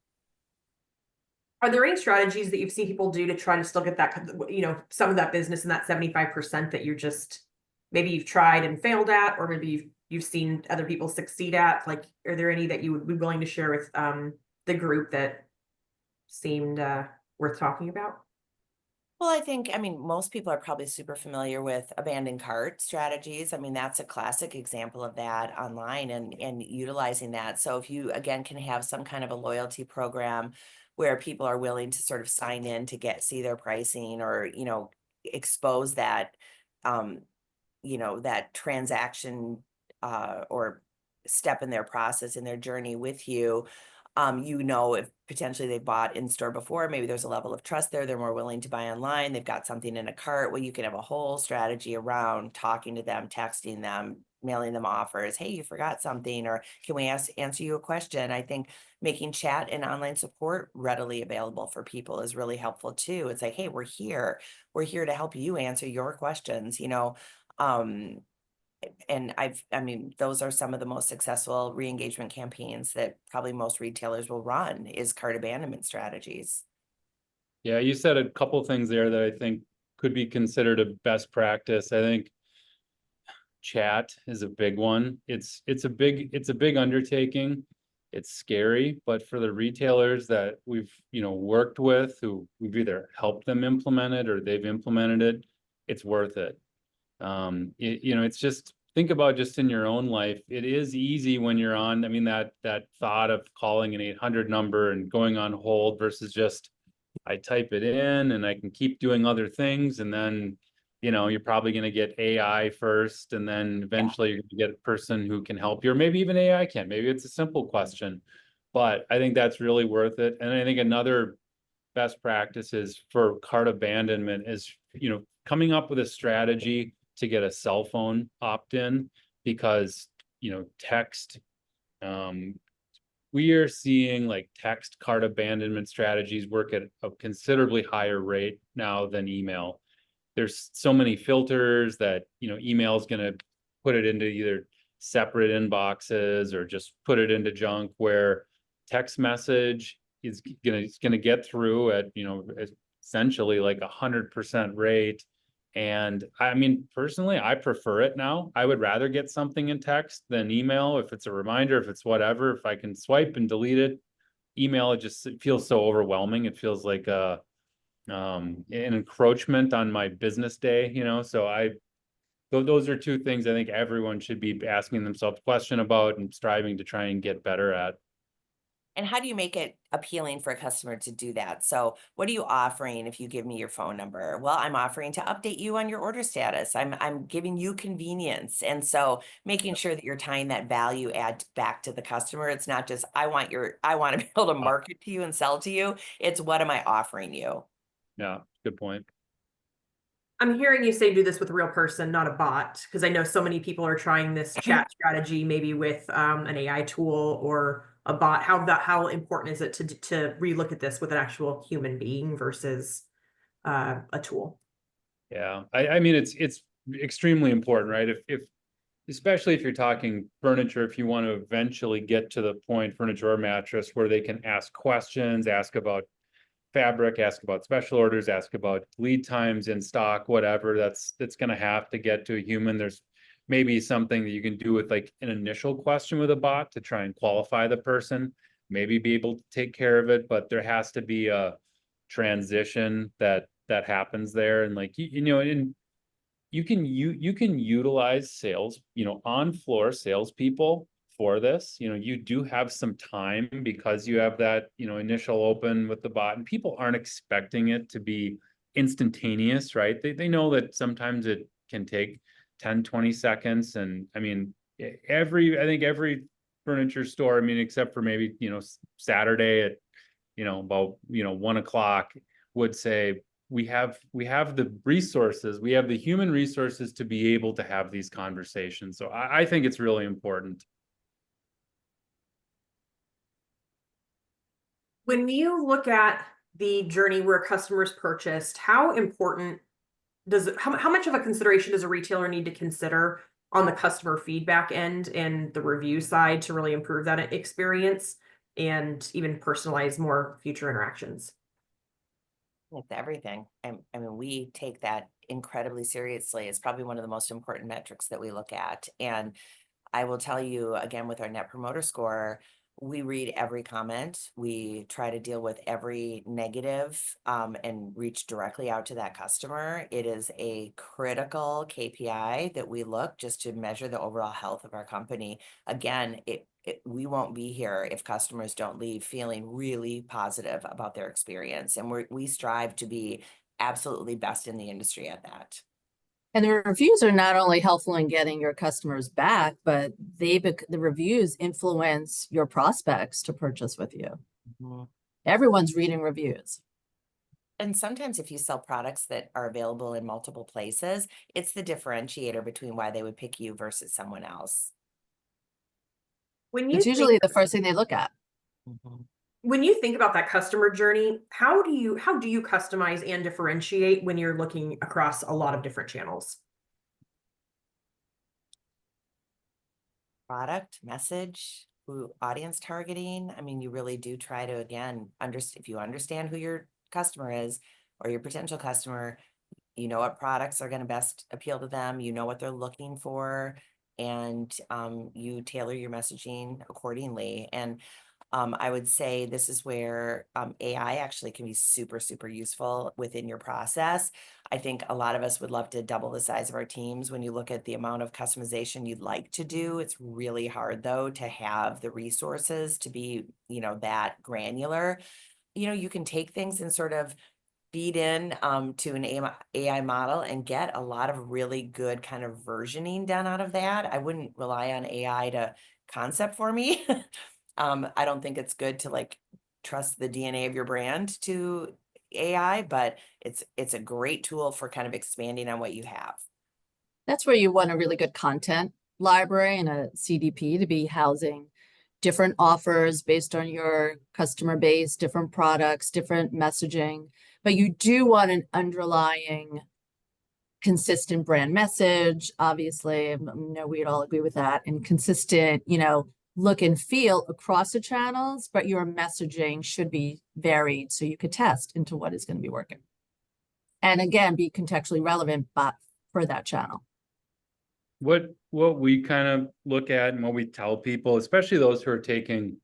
Are there any strategies that you've seen people do to try to still get that, you know, some of that business in that 75% that you're just, maybe you've tried and failed at, or maybe you've seen other people succeed at? Like, are there any that you would be willing to share with the group that seemed worth talking about? Well, I think, I mean, most people are probably super familiar with abandoned cart strategies. I mean, that's a classic example of that online, and utilizing that. So if you, again, can have some kind of a loyalty program where people are willing to sort of sign in to see their pricing, or, you know, expose that, you know, that transaction or step in their process, in their journey with you. You know, if potentially they bought in store before, maybe there's a level of trust there. They're more willing to buy online. They've got something in a cart. Well, you can have a whole strategy around talking to them, texting them, mailing them offers. Hey, you forgot something, or can we answer you a question? I think making chat and online support readily available for people is really helpful too. It's like, hey, we're here. We're here to help you answer your questions, you know. And I mean, those are some of the most successful re-engagement campaigns that probably most retailers will run, is cart abandonment strategies. Yeah, you said a couple things there that I think could be considered a best practice. I think chat is a big one. It's a big undertaking. It's scary, but for the retailers that we've, you know, worked with, who we've either helped them implement it or they've implemented it, it's worth it. You know, it's just, think about just in your own life. It is easy when you're on, I mean, that thought of calling an 800 number and going on hold versus just, I type it in and I can keep doing other things. And then, you know, you're probably going to get AI first, and then eventually you're going to get a person who can help you, or maybe even AI can. Maybe it's a simple question, but I think that's really worth it. And I think another best practices for cart abandonment is, you know, coming up with a strategy to get a cell phone opt-in, because, you know, text, we are seeing like text cart abandonment strategies work at a considerably higher rate now than email. There's so many filters that, you know, email is going to put it into either separate inboxes or just put it into junk, where text message is gonna get through at, you know, essentially like 100% rate. And I mean, personally, I prefer it now. I would rather get something in text than email. If it's a reminder, if it's whatever, if I can swipe and delete it. Email, it feels so overwhelming. It feels like an encroachment on my business day, you know. So those are two things I think everyone should be asking themselves a question about and striving to try and get better at. And how do you make it appealing for a customer to do that? So what are you offering if you give me your phone number? Well, I'm offering to update you on your order status. I'm giving you convenience. And so making sure that you're tying that value add back to the customer. It's not just I want to be able to market to you and sell to you. It's what am I offering you? Yeah, good point. I'm hearing you say do this with a real person, not a bot, because I know so many people are trying this chat strategy, maybe with an AI tool or a bot. How important is it to relook at this with an actual human being versus a tool? Yeah, I mean, it's extremely important, right? If especially if you're talking furniture, if you want to eventually get to the point, furniture or mattress, where they can ask questions, ask about fabric, ask about special orders, ask about lead times in stock, whatever, that's going to have to get to a human. There's maybe something that you can do with like an initial question with a bot to try and qualify the person, maybe be able to take care of it, but there has to be a transition that happens there. And like, you know, and you can utilize sales, you know, on floor salespeople for this. You know, you do have some time because you have that, you know, initial open with the bot, and people aren't expecting it to be instantaneous, right? They know that sometimes it can take 10-20 seconds. And I mean, I think every furniture store, I mean, except for maybe, you know, Saturday at, you know, about, you know, 1 o'clock, would say, we have the resources, we have the human resources to be able to have these conversations. So I think it's really important. When you look at the journey where a customer's purchased, how important how much of a consideration does a retailer need to consider on the customer feedback end and the review side to really improve that experience and even personalize more future interactions? It's everything. I mean, we take that incredibly seriously. It's probably one of the most important metrics that we look at. And I will tell you again, with our Net Promoter Score, we read every comment. We try to deal with every negative and reach directly out to that customer. It is a critical KPI that we look just to measure the overall health of our company. Again, we won't be here if customers don't leave feeling really positive about their experience. And we strive to be absolutely best in the industry at that. And the reviews are not only helpful in getting your customers back, but the reviews influence your prospects to purchase with you. Mm-hmm. Everyone's reading reviews. And sometimes if you sell products that are available in multiple places, it's the differentiator between why they would pick you versus someone else. When you It's usually the first thing they look at. Mm-hmm. When you think about that customer journey, how do you customize and differentiate when you're looking across a lot of different channels? Product, message, audience targeting. I mean, you really do try to, again, if you understand who your customer is or your potential customer, you know what products are going to best appeal to them, you know what they're looking for, and you tailor your messaging accordingly. And I would say this is where AI actually can be super, super useful within your process. I think a lot of us would love to double the size of our teams. When you look at the amount of customization you'd like to do, it's really hard though to have the resources to be, you know, that granular. You know, you can take things and sort of feed in to an AI model and get a lot of really good kind of versioning done out of that. I wouldn't rely on AI to concept for me. I don't think it's good to like trust the DNA of your brand to AI, but it's a great tool for kind of expanding on what you have. That's where you want a really good content library and a CDP to be housing different offers based on your customer base, different products, different messaging. But you do want an underlying consistent brand message, obviously. I know we'd all agree with that, and consistent, you know, look and feel across the channels, but your messaging should be varied so you could test into what is going to be working. And again, be contextually relevant but for that channel. What we kind of look at and what we tell people, especially those who are taking,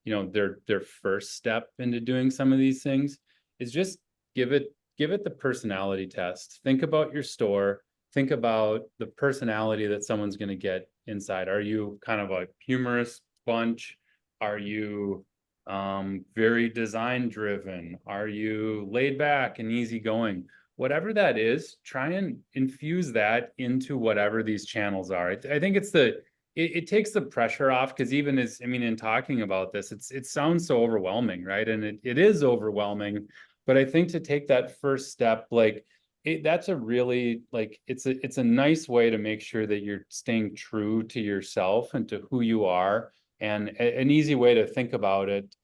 you know, their first step into doing some of these things, is just give it the personality test. Think about your store. Think about the personality that someone's going to get inside. Are you kind of a humorous bunch? Are you very design driven? Are you laid back and easygoing? Whatever that is, try and infuse that into whatever these channels are. I think it's it takes the pressure off, because even as, I mean, in talking about this, it sounds so overwhelming, right? And it is overwhelming, but I think to take that first step, like that's a really, like, it's a nice way to make sure that you're staying true to yourself and to who you are. And an easy way to think about it,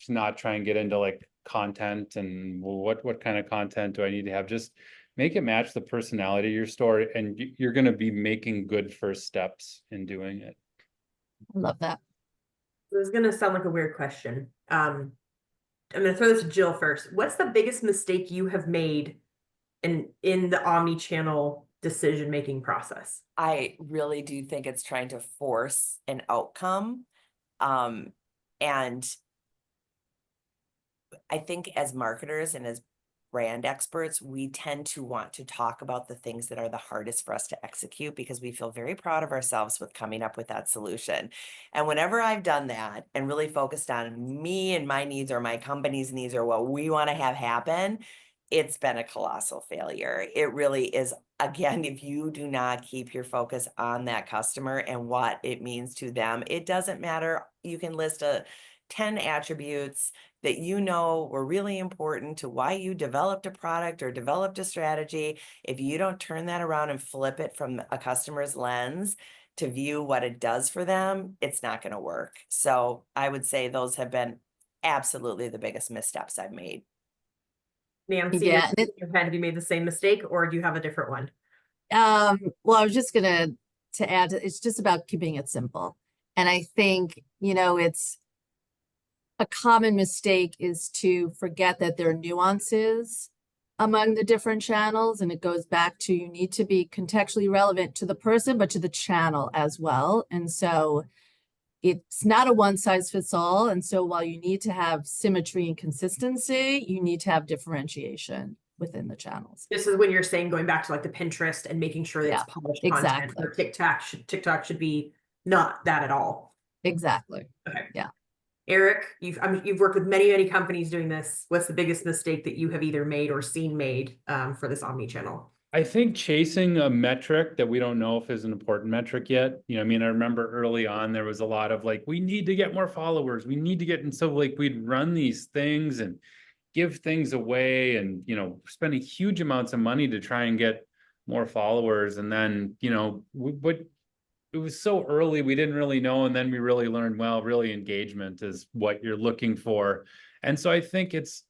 to not try and get into like content and, well, what kind of content do I need to have? Just make it match the personality of your store, and you're going to be making good first steps in doing it. I love that. This is gonna sound like a weird question. I'm gonna throw this to Jill first. What's the biggest mistake you have made in the omni-channel decision-making process? I really do think it's trying to force an outcome. And I think as marketers and as brand experts, we tend to want to talk about the things that are the hardest for us to execute, because we feel very proud of ourselves with coming up with that solution. And whenever I've done that and really focused on me and my needs, or my company's needs, or what we want to have happen, it's been a colossal failure. It really is. Again, if you do not keep your focus on that customer and what it means to them, it doesn't matter. You can list 10 attributes that you know were really important to why you developed a product or developed a strategy. If you don't turn that around and flip it from a customer's lens to view what it does for them, it's not going to work. So I would say those have been absolutely the biggest missteps I've made. Nancy, Yeah, have you made the same mistake, or do you have a different one? well, I was just gonna to add, it's just about keeping it simple. And I think, it's a common mistake is to forget that there are nuances among the different channels. And it goes back to, you need to be contextually relevant to the person, but to the channel as well. And so it's not a one size fits all. And so while you need to have symmetry and consistency, you need to have differentiation within the channels. This is when you're saying going back to like the Pinterest and making sure that Yeah, it's polished exactly. content, or TikTok should be not that at all. Exactly. Okay. Yeah. Eric, you've worked with many companies doing this. What's the biggest mistake that you have either made or seen made for this omni-channel? I think chasing a metric that we don't know if is an important metric yet. I mean, I remember early on, there was a lot of like, we need to get more followers. We need to get, and so like we'd run these things and give things away and, spending huge amounts of money to try and get more followers. And then, but it was so early, we didn't really know. And then we really learned, well, really engagement is what you're looking for. And so I think it's,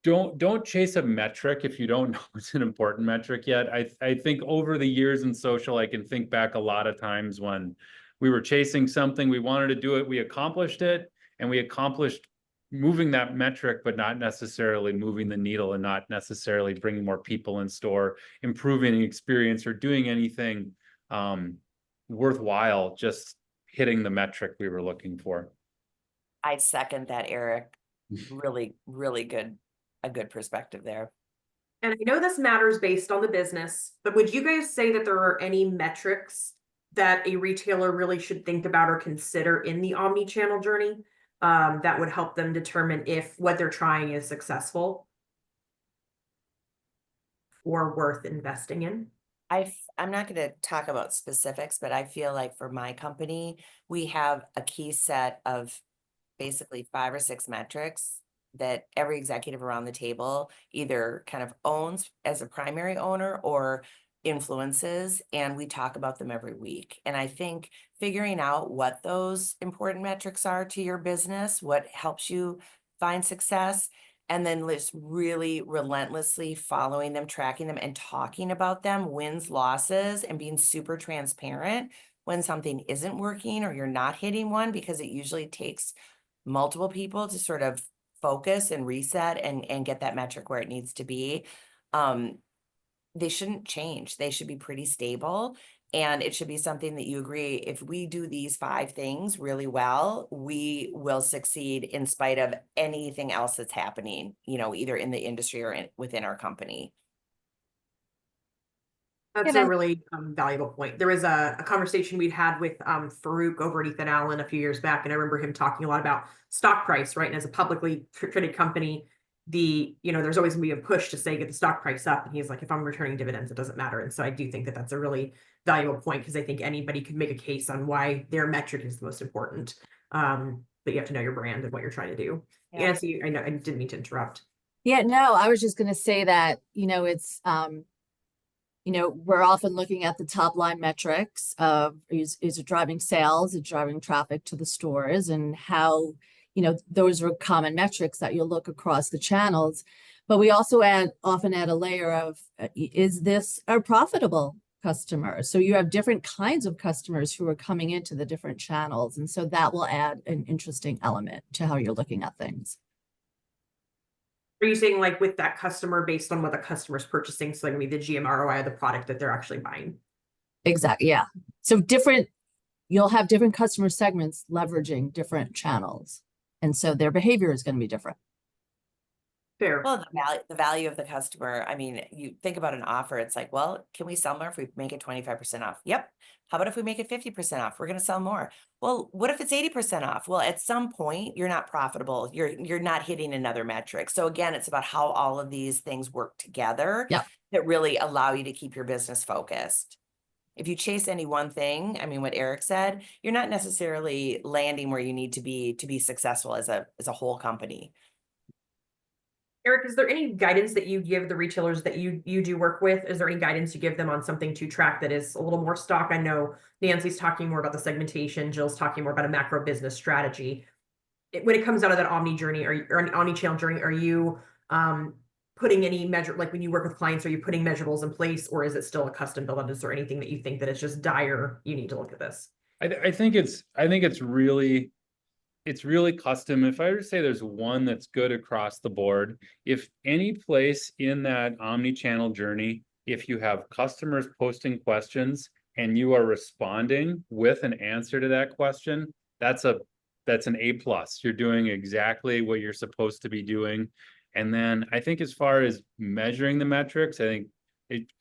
don't chase a metric if you don't know it's an important metric yet. I think over the years in social, I can think back a lot of times when we were chasing something, we wanted to do it, we accomplished it, and we accomplished moving that metric, but not necessarily moving the needle, and not necessarily bringing more people in store, improving the experience, or doing anything worthwhile, just hitting the metric we were looking for. I second that, Eric. Really, really good. A good perspective there. And I know this matters based on the business, but would you guys say that there are any metrics that a retailer really should think about or consider in the omni-channel journey that would help them determine if what they're trying is successful or worth investing in? I'm not going to talk about specifics, but I feel like for my company, we have a key set of basically 5 or 6 metrics that every executive around the table either kind of owns as a primary owner or influences, and we talk about them every week. And I think figuring out what those important metrics are to your business, what helps you find success, and then just really relentlessly following them, tracking them, and talking about them, wins, losses, and being super transparent when something isn't working or you're not hitting one, because it usually takes multiple people to sort of focus and reset and get that metric where it needs to be. They shouldn't change. They should be pretty stable. And it should be something that you agree, if we do these 5 things really well, we will succeed in spite of anything else that's happening, either in the industry or within our company. That's And a really valuable point. There was a conversation we'd had with Farouk over at Ethan Allen a few years back, and I remember him talking a lot about stock price, right? And as a publicly traded company, there's always gonna be a push to say get the stock price up. And he's like, if I'm returning dividends, it doesn't matter. And so I do think that that's a really valuable point because I think anybody could make a case on why their metric is the most important. But you have to know your brand and what you're trying to do. Yeah. Nancy, I know I didn't mean to interrupt. yeah, no, I was just going to say that, it's, we're often looking at the top line metrics of is it driving sales, is it driving traffic to the stores, and how, those are common metrics that you'll look across the channels. But we also often add a layer of, is this a profitable customer? So you have different kinds of customers who are coming into the different channels. And so that will add an interesting element to how you're looking at things. Are you saying like with that customer based on what the customer's purchasing? So like maybe the GM ROI of the product that they're actually buying. Exactly. Yeah. So you'll have different customer segments leveraging different channels. And so their behavior is going to be different. Fair. Well, the value of the customer, I mean, you think about an offer, it's like, well, can we sell more if we make it 25% off? Yep. How about if we make it 50% off? We're going to sell more. Well, what if it's 80% off? Well, at some point you're not profitable. You're not hitting another metric. So again, it's about how all of these things work together Yep. that really allow you to keep your business focused. If you chase any one thing, I mean, what Eric said, you're not necessarily landing where you need to be successful as a whole company. Eric, is there any guidance that you give the retailers that you do work with? Is there any guidance you give them on something to track that is a little more stock? I know Nancy's talking more about the segmentation. Jill's talking more about a macro business strategy. When it comes out of that omni journey or an omni-channel journey, are you putting any measure, like when you work with clients, are you putting measurables in place or is it still a custom build? Is there anything that you think that it's just dire, you need to look at this? I think it's really custom. If I were to say there's one that's good across the board, if any place in that omni-channel journey, if you have customers posting questions and you are responding with an answer to that question, that's an A+. You're doing exactly what you're supposed to be doing. And then I think as far as measuring the metrics, I think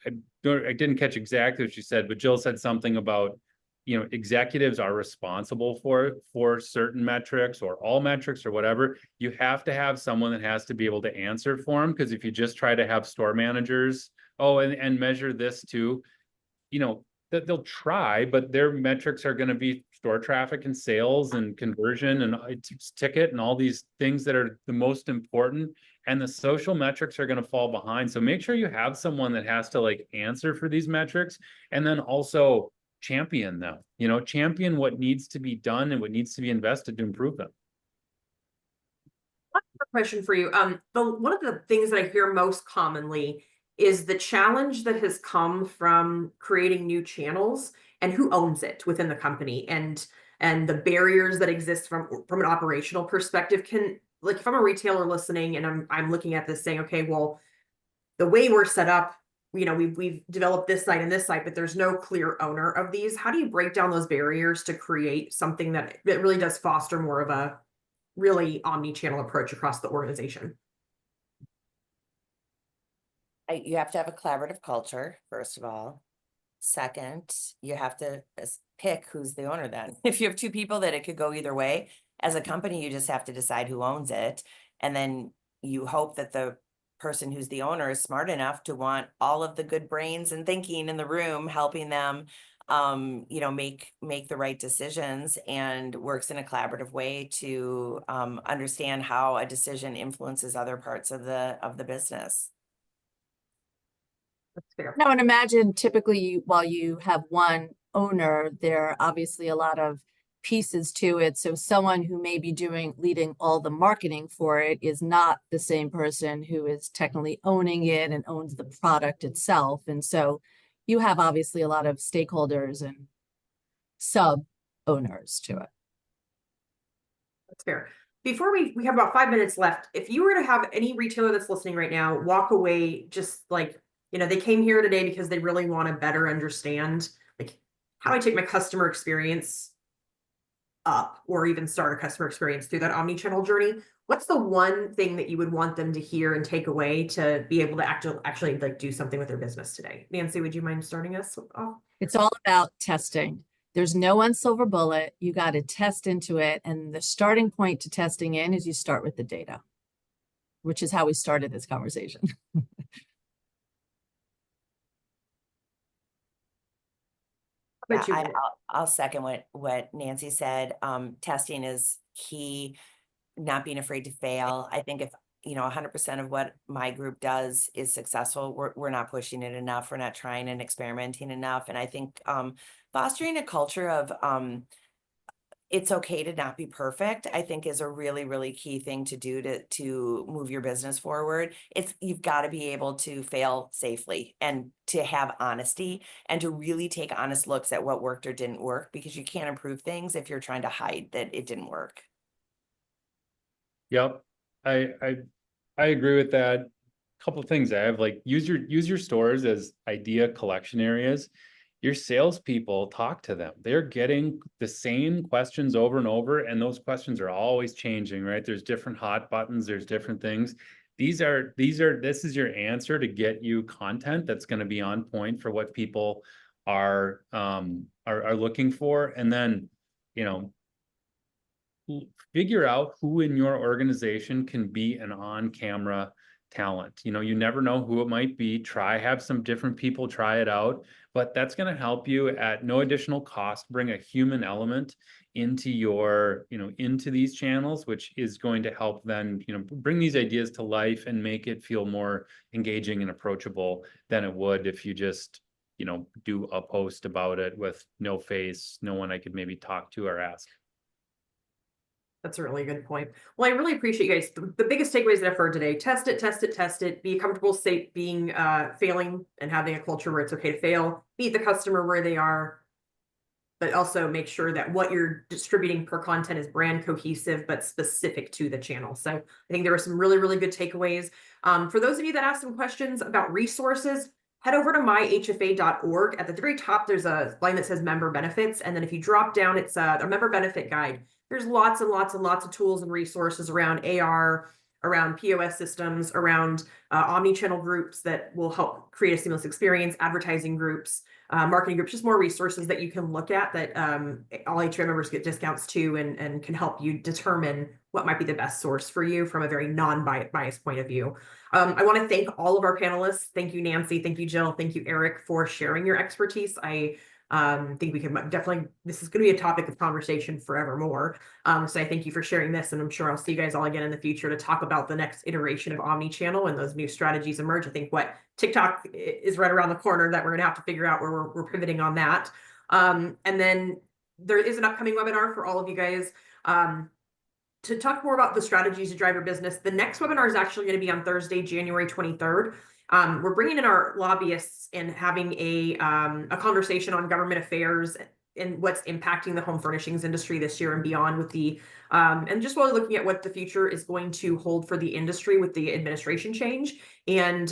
I didn't catch exactly what you said, but Jill said something about executives are responsible for certain metrics or all metrics or whatever. You have to have someone that has to be able to answer for them, because if you just try to have store managers, and measure this too, that they'll try, but their metrics are going to be store traffic and sales and conversion and ticket and all these things that are the most important. And the social metrics are going to fall behind. So make sure you have someone that has to answer for these metrics, and then also champion them, champion what needs to be done and what needs to be invested to improve them. Question for you. One of the things that I hear most commonly is the challenge that has come from creating new channels and who owns it within the company, and the barriers that exist from an operational perspective. If I'm a retailer listening and I'm looking at this saying, okay, well, the way we're set up, we've developed this site and this site, but there's no clear owner of these. How do you break down those barriers to create something that really does foster more of a really omni-channel approach across the organization? You have to have a collaborative culture, first of all. Second, you have to pick who's the owner then. If you have two people that it could go either way, as a company, you just have to decide who owns it. And then you hope that the person who's the owner is smart enough to want all of the good brains and thinking in the room, helping them, make the right decisions, and works in a collaborative way to understand how a decision influences other parts of the business. That's fair. Now, and imagine typically while you have one owner, there are obviously a lot of pieces to it. So someone who may be leading all the marketing for it is not the same person who is technically owning it and owns the product itself. And so you have obviously a lot of stakeholders and sub owners to it. That's fair. Before we have about 5 minutes left, if you were to have any retailer that's listening right now walk away just they came here today because they really want to better understand how do I take my customer experience up or even start a customer experience through that omni-channel journey, what's the one thing that you would want them to hear and take away to be able to actually like do something with their business today? Nancy, would you mind starting us off? It's all about testing. There's no one silver bullet. You got to test into it. And the starting point to testing in is you start with the data, which is how we started this conversation. Yeah, But you, I'll second what Nancy said. Testing is key, not being afraid to fail. I think if, 100% of what my group does is successful, we're not pushing it enough. We're not trying and experimenting enough. And I think fostering a culture of it's okay to not be perfect, I think is a really, really key thing to do to move your business forward. You've got to be able to fail safely and to have honesty and to really take honest looks at what worked or didn't work, because you can't improve things if you're trying to hide that it didn't work. Yep. I agree with that. Couple of things I have, like, use your stores as idea collection areas. Your salespeople, talk to them. They're getting the same questions over and over, and those questions are always changing, right? There's different hot buttons, there's different things. This is your answer to get you content that's going to be on point for what people are looking for. And then, figure out who in your organization can be an on-camera talent. You never know who it might be. Have some different people try it out, but that's going to help you at no additional cost bring a human element into into these channels, which is going to help then bring these ideas to life and make it feel more engaging and approachable than it would if you just do a post about it with no face, no one I could maybe talk to or ask. that's a really good point. Well, I really appreciate you guys. The biggest takeaways that I've heard today: test it, test it, test it. Be comfortable, safe, being failing, and having a culture where it's okay to fail. Meet the customer where they are, but also make sure that what you're distributing per content is brand cohesive but specific to the channel. So I think there were some really, really good takeaways. For those of you that asked some questions about resources, head over to myhfa.org. At the very top, there's a line that says member benefits. And then if you drop down, it's a member benefit guide. There's lots and lots and lots of tools and resources around AR, around POS systems, around omni-channel groups that will help create a seamless experience, advertising groups, marketing groups, just more resources that you can look at that all HFA members get discounts to and can help you determine what might be the best source for you from a very non-biased point of view. I want to thank all of our panelists. Thank you, Nancy. Thank you, Jill. Thank you, Eric, for sharing your expertise. I think we can definitely, this is going to be a topic of conversation forevermore. So I thank you for sharing this, and I'm sure I'll see you guys all again in the future to talk about the next iteration of omni-channel and those new strategies emerge. I think what TikTok is right around the corner that we're going to have to figure out where we're pivoting on that. And then there is an upcoming webinar for all of you guys to talk more about the strategies to drive your business. The next webinar is actually going to be on Thursday, January 23rd. We're bringing in our lobbyists and having a conversation on government affairs and what's impacting the home furnishings industry this year and beyond with the, and just while looking at what the future is going to hold for the industry with the administration change. And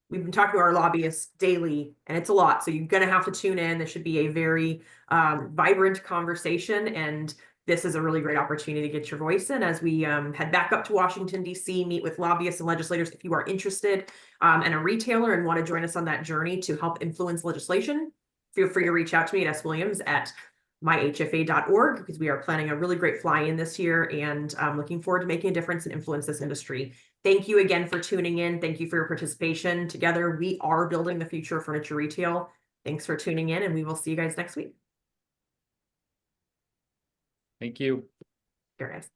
we've been talking to our lobbyists daily, and it's a lot. So you're going to have to tune in. This should be a very vibrant conversation, and this is a really great opportunity to get your voice in as we head back up to Washington, D.C., meet with lobbyists and legislators. If you are interested and a retailer and want to join us on that journey to help influence legislation, feel free to reach out to me at swilliams@myhfa.org, because we are planning a really great fly-in this year, and I'm looking forward to making a difference and influence this industry. Thank you again for tuning in. Thank you for your participation. Together, we are building the future of furniture retail. Thanks for tuning in, and we will see you guys next week. Thank you. Sure, guys.